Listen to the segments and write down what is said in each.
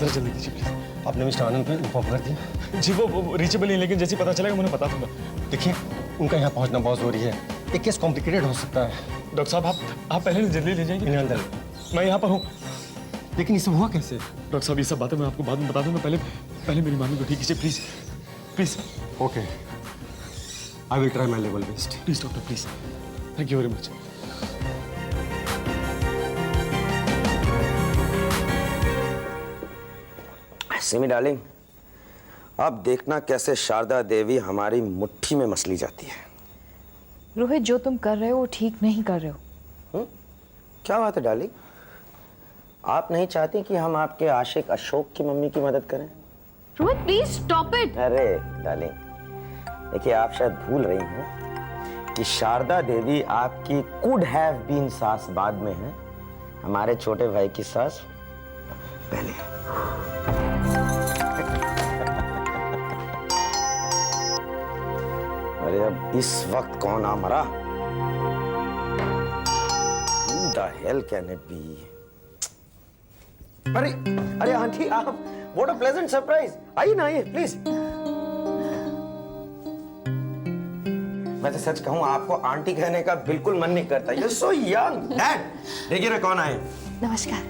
जरा जल्दी कीजिए प्लीज। आपने मिस्टर आनंद को इन्फॉर्म कर दिया? जी वो रीचेबल नहीं, लेकिन जैसे ही पता चलेगा मुझे बता दूंगा। देखिए, उनका यहाँ पहुँचना बहुत जरूरी है। ये केस कॉम्प्लिकेटेड हो सकता है। डॉक्टर साहब आप पहले जल्दी ले जाइए। इन्हें अंदर। मैं यहाँ पर हूँ। लेकिन ये सब हुआ कैसे? डॉक्टर साहब ये सब बातें मैं आपको बाद में बता दूंगा, पहले मेरी मामी को ठीक कीजिए please please. Okay, I will try my level best. Please doctor please, thank you very much. Simi darling, अब देखना कैसे शारदा देवी हमारी मुट्ठी में मसली जाती है। रोहित, जो तुम कर रहे हो वो ठीक नहीं कर रहे हो। क्या बात है डार्लिंग? आप नहीं चाहती कि हम आपके आशिक अशोक की मम्मी की मदद करें? Rohit please stop it. अरे डार्लिंग, देखिए आप शायद भूल रही हैं कि शारदा देवी आपकी कुड हैव बीन सास बाद में है, हमारे छोटे भाई की सास पहले। अरे अब इस वक्त कौन आ मरा? Who the hell can it be? अरे अरे आंटी आप, what a pleasant surprise! आइए ना, आइए प्लीज। मैं तो सच कहूं आपको आंटी कहने का बिल्कुल मन नहीं करता। You're so young. Dad, देखिए ना कौन आए। नमस्कार।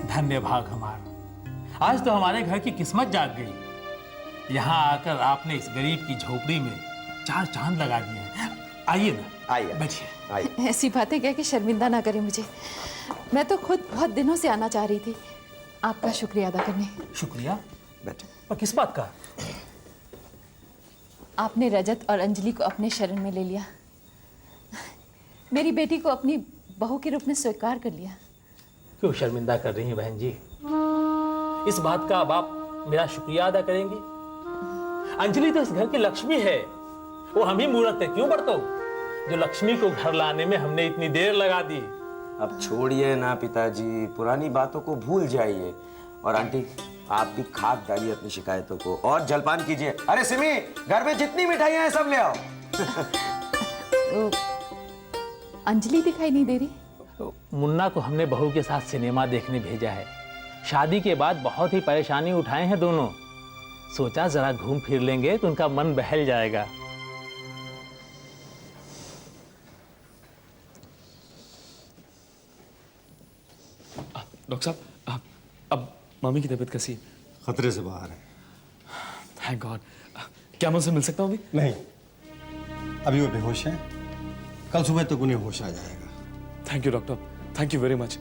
धन्य भाग हमारा, आज तो हमारे घर की किस्मत जाग गई। यहाँ आकर आपने इस गरीब की झोपड़ी में 4 चांद लगा दिए हैं। आइए ना, आइए बैठिए। आइए। ऐसी बातें कह के शर्मिंदा ना करें मुझे। मैं तो खुद बहुत दिनों से आना चाह रही थी आपका शुक्रिया अदा करने। शुक्रिया? बैठे। और किस बात का? आपने रजत और अंजलि को अपने शरण में ले लिया, मेरी बेटी को अपनी बहू के रूप में स्वीकार कर लिया। क्यों शर्मिंदा कर रही हैं बहन जी? इस बात का अब आप मेरा शुक्रिया अदा करेंगी? अंजलि तो इस घर की लक्ष्मी है, वो हम ही मूर्ख थे क्यों बरतो, जो लक्ष्मी को घर लाने में हमने इतनी देर लगा दी। अब छोड़िए ना पिताजी, पुरानी बातों को भूल जाइए। और आंटी आप भी खाद डालिए अपनी शिकायतों को और जलपान कीजिए। अरे सिमी, घर में जितनी मिठाइयां हैं सब ले आओ। अंजलि दिखाई नहीं दे रही? मुन्ना को हमने बहू के साथ सिनेमा देखने भेजा है। शादी के बाद बहुत ही परेशानी उठाए हैं दोनों, सोचा जरा घूम फिर लेंगे तो उनका मन बहल जाएगा। डॉक्टर साहब अब मामी की तबीयत कैसी है? खतरे से बाहर है। Thank God. क्या मैं उनसे मिल सकता हूँ अभी? नहीं, अभी वो बेहोश है, कल सुबह तक उन्हें होश आ जाएगा। Thank you doctor, thank you very much.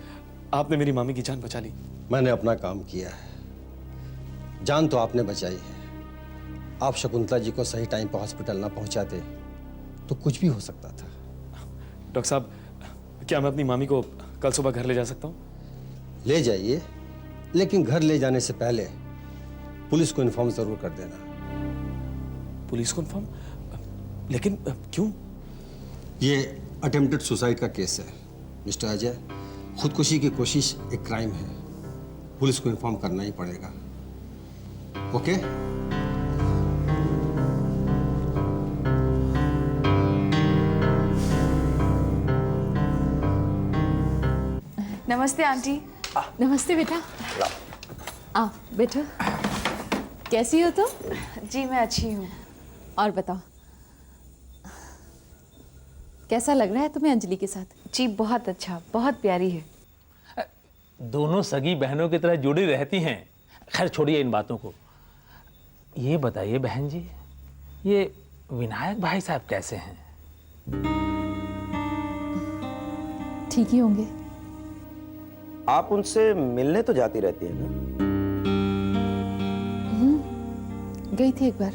आपने मेरी मामी की जान बचा ली। मैंने अपना काम किया है, जान तो आपने बचाई है। आप शकुंतला जी को सही टाइम पर हॉस्पिटल ना पहुंचाते तो कुछ भी हो सकता था। डॉक्टर साहब, क्या मैं अपनी मामी को कल सुबह घर ले जा सकता हूँ? ले जाइए, लेकिन घर ले जाने से पहले पुलिस को इन्फॉर्म जरूर कर देना। पुलिस को इन्फॉर्म? लेकिन क्यों? ये अटेम्प्टेड सुसाइड का केस है मिस्टर अजय। खुदकुशी की कोशिश एक क्राइम है, पुलिस को इन्फॉर्म करना ही पड़ेगा। ओके? नमस्ते आंटी। नमस्ते बेटा। आ बेटा, कैसी हो तुम? जी मैं अच्छी हूँ। और बताओ, कैसा लग रहा है तुम्हें अंजलि के साथ? जी बहुत अच्छा, बहुत प्यारी है। दोनों सगी बहनों की तरह जुड़ी रहती हैं। खैर छोड़िए इन बातों को। ये बताइए बहन जी, ये विनायक भाई साहब कैसे हैं? ठीक ही होंगे। आप उनसे मिलने तो जाती रहती है ना? गई थी एक बार।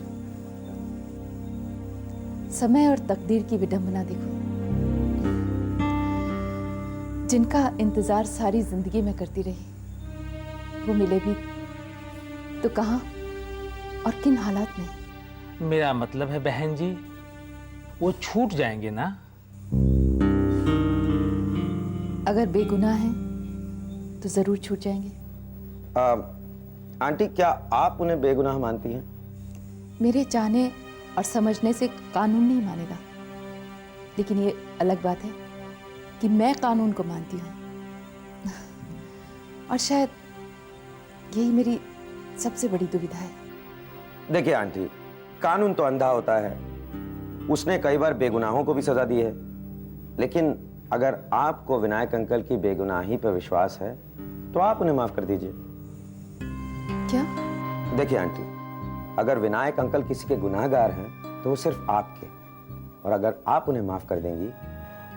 समय और तकदीर की विडंबना देखो, जिनका इंतजार सारी जिंदगी में करती रही, वो मिले भी तो कहां और किन हालात में? मेरा मतलब है बहन जी, वो छूट जाएंगे ना? अगर बेगुनाह हैं तो जरूर छूट जाएंगे। आंटी, क्या आप उन्हें बेगुनाह मानती हैं? मेरे चाहने और समझने से कानून नहीं मानेगा, लेकिन ये अलग बात है कि मैं कानून को मानती हूँ। और शायद यही मेरी सबसे बड़ी दुविधा है। देखिए आंटी, कानून तो अंधा होता है, उसने कई बार बेगुनाहों को भी सजा दी है। लेकिन अगर आपको विनायक अंकल की बेगुनाही पर विश्वास है तो आप उन्हें माफ कर दीजिए। क्या? देखिए आंटी, अगर विनायक अंकल किसी के गुनाहगार हैं तो वो सिर्फ आपके, और अगर आप उन्हें माफ कर देंगी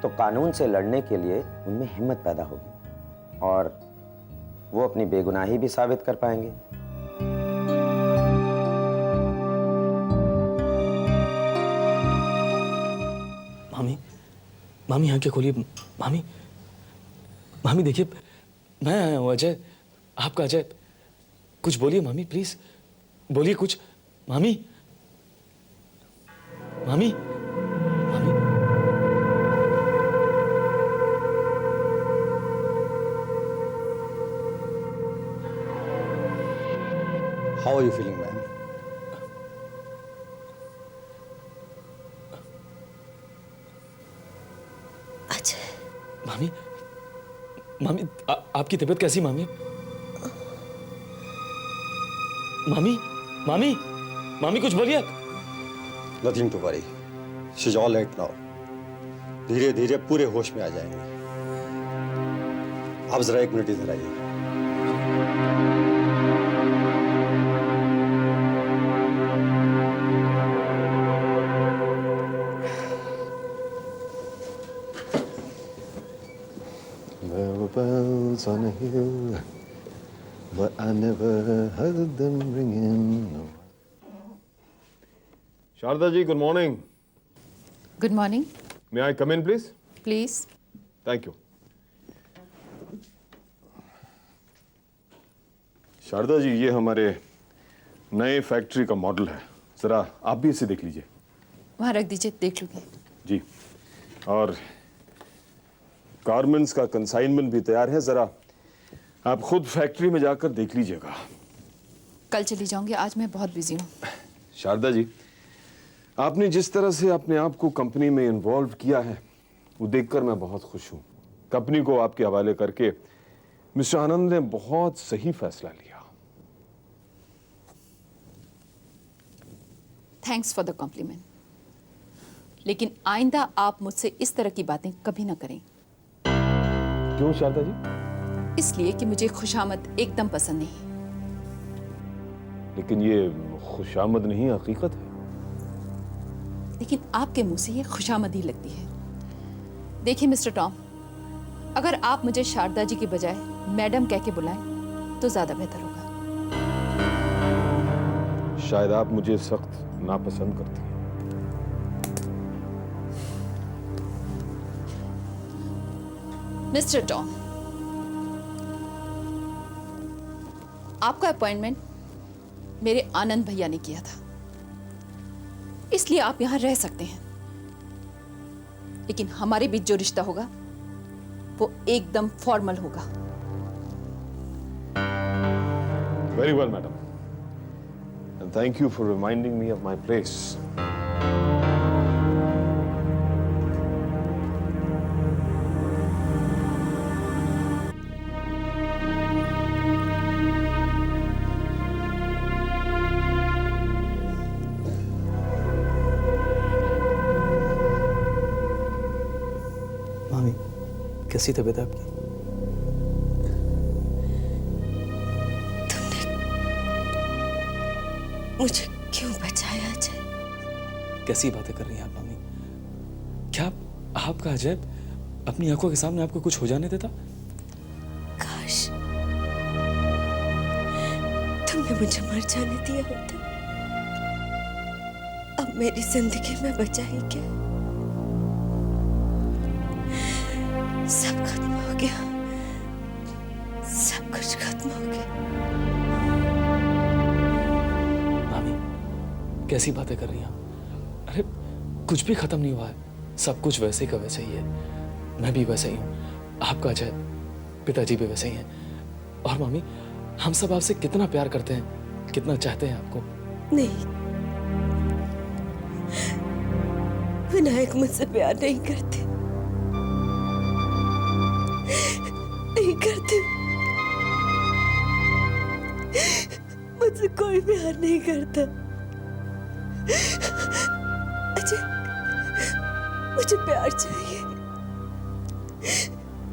तो कानून से लड़ने के लिए उनमें हिम्मत पैदा होगी और वो अपनी बेगुनाही भी साबित कर पाएंगे। मामी, मामी आंखें खोलिए। मामी, मामी देखिए, मैं आया हूँ अजय, आपका अजय। कुछ बोलिए मामी, प्लीज बोलिए कुछ। मामी, मामी, मामी। How are you feeling ma'am? मामी, मामी, आपकी तबीयत कैसी मामी? मामी, मामी, मामी कुछ बोलिए। Nothing to worry, she is all right now. धीरे धीरे पूरे होश में आ जाएंगे। आप जरा 1 मिनट इधर आइए। There were bells on a hill, but I never heard them ringing. Sharda ji, good morning. Good morning. May I come in, please? Please. Thank you. Sharda ji, ये हमारे नए फैक्ट्री का मॉडल है, जरा आप भी इसे देख लीजिए। वहाँ रख दीजिए, देख लूंगी। जी, और गारमेंट्स का कंसाइनमेंट भी तैयार है, जरा आप खुद फैक्ट्री में जाकर देख लीजिएगा। कल चली जाऊंगी, आज मैं बहुत बिजी हूँ। शारदा जी, आपने जिस तरह से अपने आप को कंपनी में इन्वॉल्व किया है वो देखकर मैं बहुत खुश हूँ। कंपनी को आपके हवाले करके मिस्टर आनंद ने बहुत सही फैसला लिया। थैंक्स फॉर द कॉम्प्लीमेंट, लेकिन आइंदा आप मुझसे इस तरह की बातें कभी ना करें। क्यों शारदा जी? इसलिए कि मुझे खुशामद एकदम पसंद नहीं। लेकिन ये खुशामद नहीं, हकीकत है। लेकिन आपके मुंह से ये खुशामद ही लगती है। देखिए मिस्टर टॉम, अगर आप मुझे शारदा जी की बजाय मैडम कह के बुलाएं तो ज्यादा बेहतर होगा। शायद आप मुझे सख्त नापसंद करती हैं। मिस्टर टॉम, आपका अपॉइंटमेंट मेरे आनंद भैया ने किया था, इसलिए आप यहां रह सकते हैं। लेकिन हमारे बीच जो रिश्ता होगा वो एकदम फॉर्मल होगा। Very well, madam. And thank you for reminding me of my place. मामी, कैसी तबीयत है आपकी? मुझे क्यों बचाया अजय? कैसी बातें कर रही हैं आप मामी? क्या आपका अजय अपनी आंखों के सामने आपको कुछ हो जाने देता? काश तुमने मुझे मर जाने दिया होता। अब मेरी जिंदगी में बचा ही क्या? सब खत्म हो गया, सब कुछ खत्म हो गया। मामी, कैसी बातें कर रही हैं आप? अरे कुछ भी खत्म नहीं हुआ है, सब कुछ वैसे का वैसे ही है। मैं भी वैसे ही हूँ, आपका अजय, पिताजी भी वैसे ही हैं। और मामी, हम सब आपसे कितना प्यार करते हैं, कितना चाहते हैं आपको। नहीं, विनायक मुझसे प्यार नहीं करते, नहीं करते। मुझसे कोई प्यार नहीं करता। अजय, मुझे प्यार चाहिए,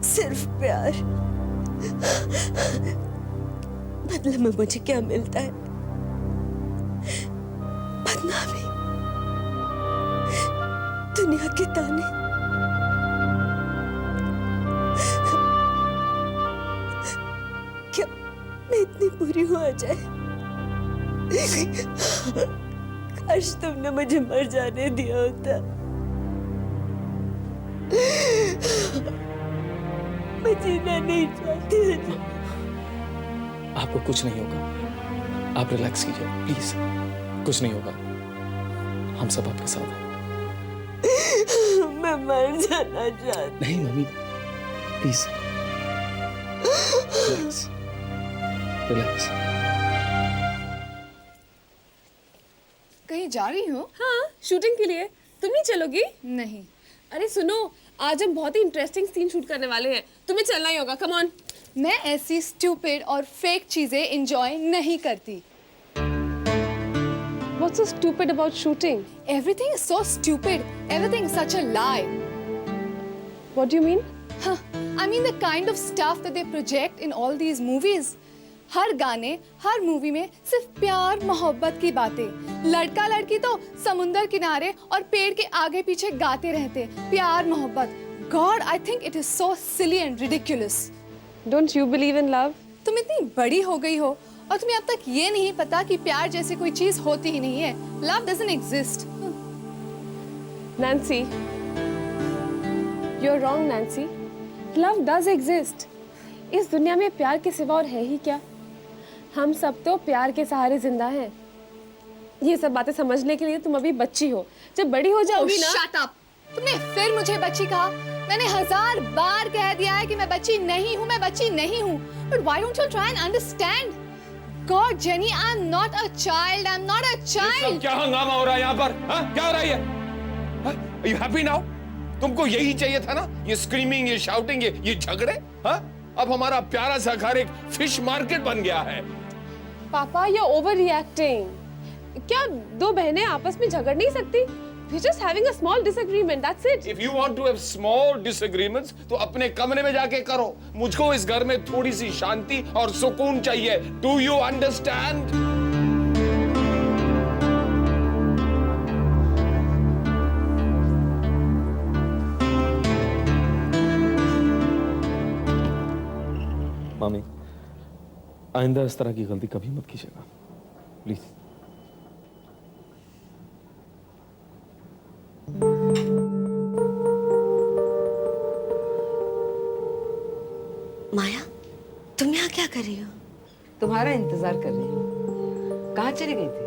सिर्फ प्यार। बदले में मुझे क्या मिलता है? बदनामी, दुनिया के ताने। क्या मैं इतनी बुरी हूं अजय? काश तुमने मुझे मर जाने दिया होता। मैं जीना नहीं चाहती अजय। आपको कुछ नहीं होगा, आप रिलैक्स कीजिए प्लीज, कुछ नहीं होगा, हम सब आपके साथ हैं। मैं मर जाना चाहती। नहीं मम्मी, प्लीज रिलैक्स, रिलैक्स। कहीं जा रही हो? हाँ, शूटिंग के लिए। तुम नहीं चलोगी? नहीं। अरे सुनो, आज हम बहुत ही इंटरेस्टिंग सीन शूट करने वाले हैं, तुम्हें चलना ही होगा। Come on. मैं ऐसी स्टूपिड और फेक चीजें एंजॉय नहीं करती। What's so stupid about shooting? Everything is so stupid. Everything is such a lie. What do you mean? Huh, I mean the kind of stuff that they project in all these movies. हर गाने, हर movie में सिर्फ प्यार मोहब्बत की बातें। लड़का लड़की तो समुंदर किनारे और पेड़ के आगे पीछे गाते रहते, प्यार मोहब्बत। God, I think it is so silly and ridiculous. Don't you believe in love? तुम इतनी बड़ी हो गई हो और तुम्हें अब तक ये नहीं पता कि प्यार जैसी कोई चीज होती ही नहीं है। Love doesn't exist. Nancy, you're wrong, Nancy. Love does exist. इस दुनिया में प्यार के सिवा और है ही क्या? हम सब तो प्यार के सहारे जिंदा हैं। ये सब बातें समझने के लिए तुम अभी बच्ची हो, जब बड़ी हो जाओगी ना। Shut up! तुमने फिर मुझे बच्ची कहा। मैंने 1000 बार कह दिया है कि मैं बच्ची नहीं हूँ, मैं बच्ची नहीं हूँ। But why don't you try and understand? God, Jenny, I'm not a child. I'm not a child. क्या हंगामा हो रहा है यहाँ पर? हाँ? क्या हो रहा है? Are you happy now? तुमको यही चाहिए था ना? ये स्क्रीमिंग, ये शाउटिंग, ये झगड़े? हाँ? अब हमारा प्यारा सा घर एक फिश मार्केट बन गया है। पापा, you're overreacting. क्या दो बहनें आपस में झगड़ नहीं सकती? We're just having a small disagreement. That's it. If you want to have small disagreements, तो अपने कमरे में जाके करो। मुझको इस घर में थोड़ी सी शांति और सुकून चाहिए। Do you understand? मामी, आइंदा इस तरह की गलती कभी मत कीजिएगा, प्लीज। माया, तुम यहाँ क्या कर रही हो? तुम्हारा इंतजार कर रही हूँ। कहाँ चली गई थी?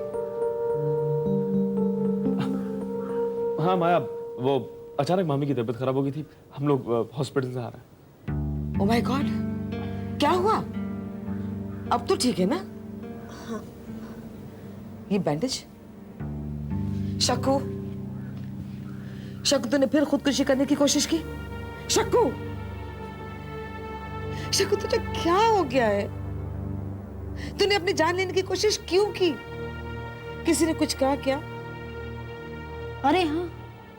हाँ माया, वो अचानक मामी की तबीयत खराब हो गई थी, हम लोग हॉस्पिटल से आ रहे हैं। ओह माय गॉड, क्या हुआ? अब तो ठीक है ना? हाँ। ये बैंडेज? शक्कू, शक्कू तूने फिर खुदकुशी करने की कोशिश की? शक्कू, शक्कू तुझे क्या हो गया है? तूने अपनी जान लेने की कोशिश क्यों की? किसी ने कुछ कहा क्या? अरे हाँ,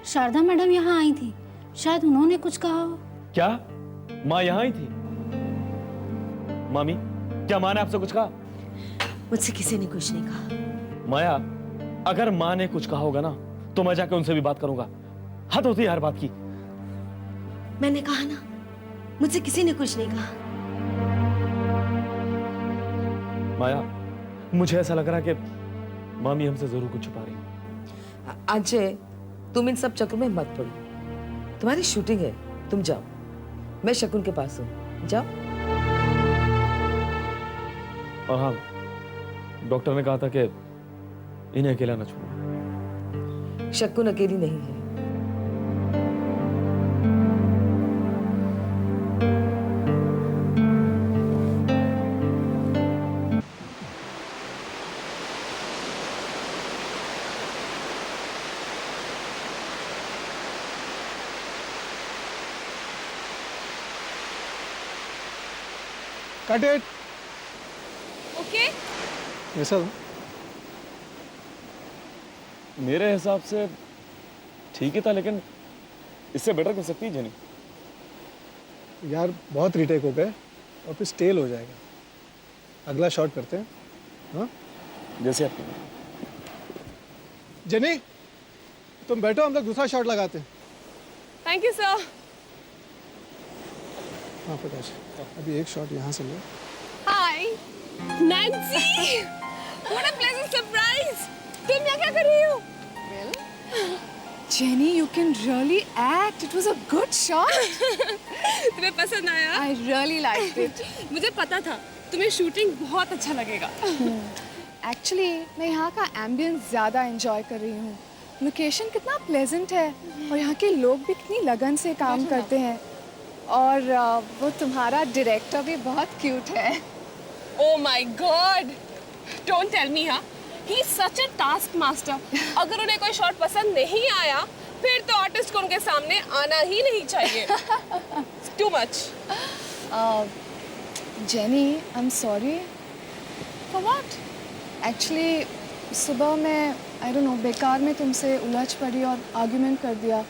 शारदा मैडम यहाँ आई थी, शायद उन्होंने कुछ कहा हो। क्या माँ यहाँ आई थी? मामी, क्या माँ ने आपसे कुछ कहा? मुझसे किसी ने कुछ नहीं कहा। माया, अगर माँ ने कुछ कहा होगा ना, तो मैं जाके उनसे भी बात करूंगा। हद होती है हर बात की। मैंने कहा ना, मुझसे किसी ने कुछ नहीं कहा। माया, मुझे ऐसा लग रहा है कि मामी हमसे जरूर कुछ छुपा रही है। अजय, तुम इन सब चक्करों में मत पड़ो। तुम्हारी शूटिंग है, तुम जाओ। मैं शकुन के पास हूँ, जाओ। और हाँ, डॉक्टर ने कहा था कि इन्हें अकेला न छोड़ो। शकुन अकेली नहीं है। Cut it. Okay? वैसा मेरे हिसाब से ठीक ही था, लेकिन इससे बेटर कर सकती है जेनी। यार बहुत रीटेक हो गए और फिर स्टेल हो जाएगा। अगला शॉट करते हैं। हाँ जैसे आपकी। जेनी तुम बैठो, हम लोग दूसरा शॉट लगाते हैं। Thank you sir. हाँ प्रकाश, अभी एक शॉट यहाँ से लो। Hi Nancy, what a pleasant surprise. तुम यहाँ क्या कर रही हो? Jenny, you can really act. It was a good shot. तुम्हें पसंद आया? I really liked it. मुझे पता था तुम्हें शूटिंग बहुत अच्छा लगेगा। Actually, मैं यहाँ का एम्बियंस ज़्यादा एंजॉय कर रही हूँ। लोकेशन कितना प्लेजेंट है और यहाँ के लोग भी कितनी लगन से काम करते हैं। और वो तुम्हारा डायरेक्टर भी बहुत क्यूट है। Oh my God! Don't tell me, हाँ? He's such a task master. अगर उन्हें कोई शॉट पसंद नहीं आया, फिर तो आर्टिस्ट को उनके सामने आना ही नहीं चाहिए। Too much. Jenny, I'm sorry. For what? Actually, सुबह मैं I don't know बेकार में तुमसे उलझ पड़ी और आर्ग्यूमेंट कर दिया।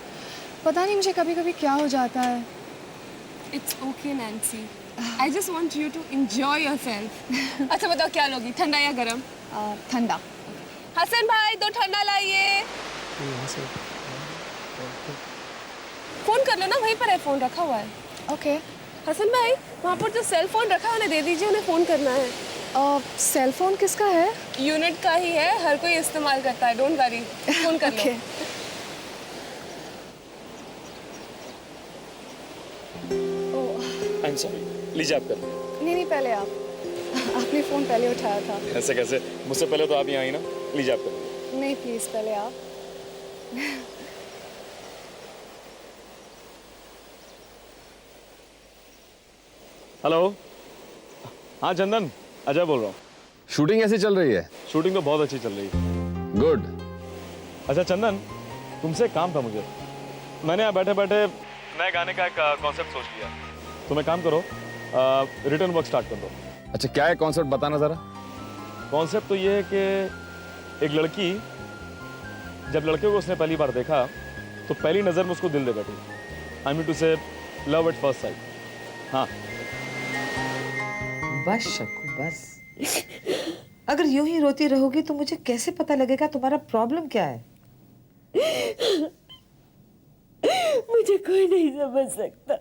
पता नहीं मुझे कभी-कभी क्या हो जाता है। It's okay, Nancy. I just want you to enjoy yourself. अच्छा बताओ क्या लोगी, ठंडा या गरम? ठंडा। हसन भाई 2 ठंडा लाइए। यहाँ से फोन कर लो ना, वहीं पर है, फोन रखा हुआ है। ओके। हसन भाई वहाँ पर जो सेल फोन रखा है उन्हें दे दीजिए, उन्हें फोन करना है। सेल फोन किसका है? यूनिट का ही है, हर कोई इस्तेमाल करता है, डोंट वरी। फोन कर लो। आई एम सॉरी, लीजिए आप कर। नहीं पहले आप। आपने फ़ोन पहले उठाया था। ऐसे कैसे? मुझसे पहले तो आप ही आई ना। लीजिए आप कर। नहीं प्लीज़ पहले आप। हेलो, हाँ चंदन, अजय बोल रहा हूँ। शूटिंग कैसी चल रही है? शूटिंग तो बहुत अच्छी चल रही है। गुड। अच्छा चंदन, तुमसे एक काम था मुझे। मैंने यहाँ बैठे बैठे नए गाने का एक कॉन्सेप्ट सोच लिया। तुम एक काम करो, रिटर्न वर्क स्टार्ट कर दो। अच्छा क्या है कॉन्सेप्ट, बताना जरा। कॉन्सेप्ट तो ये है कि एक लड़की जब लड़के को उसने पहली बार देखा तो पहली नज़र में उसको दिल दे बैठी। आई मीन टू से लव एट फर्स्ट साइट। हाँ बस शकू बस। अगर यूं ही रोती रहोगी तो मुझे कैसे पता लगेगा तुम्हारा प्रॉब्लम क्या है? मुझे कोई नहीं समझ सकता,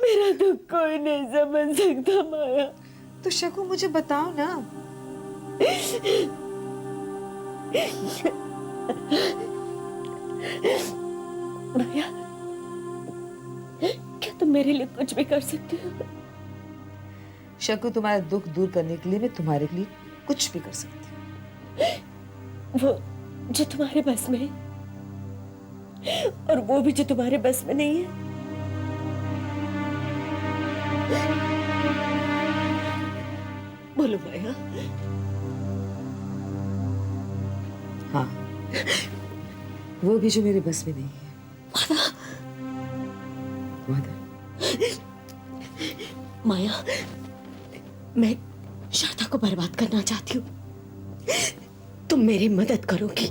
मेरा दुख कोई नहीं समझ सकता माया। तो शकू मुझे बताओ ना। माया, क्या तुम मेरे लिए कुछ भी कर सकती हो? शकू तुम्हारा दुख दूर करने के लिए मैं तुम्हारे लिए कुछ भी कर सकती हूँ। वो जो तुम्हारे बस में है और वो भी जो तुम्हारे बस में नहीं है। बोलो माया। हाँ, वो भी जो मेरे बस में नहीं है। वादा। माया, मैं शारदा को बर्बाद करना चाहती हूँ, तुम मेरी मदद करोगी?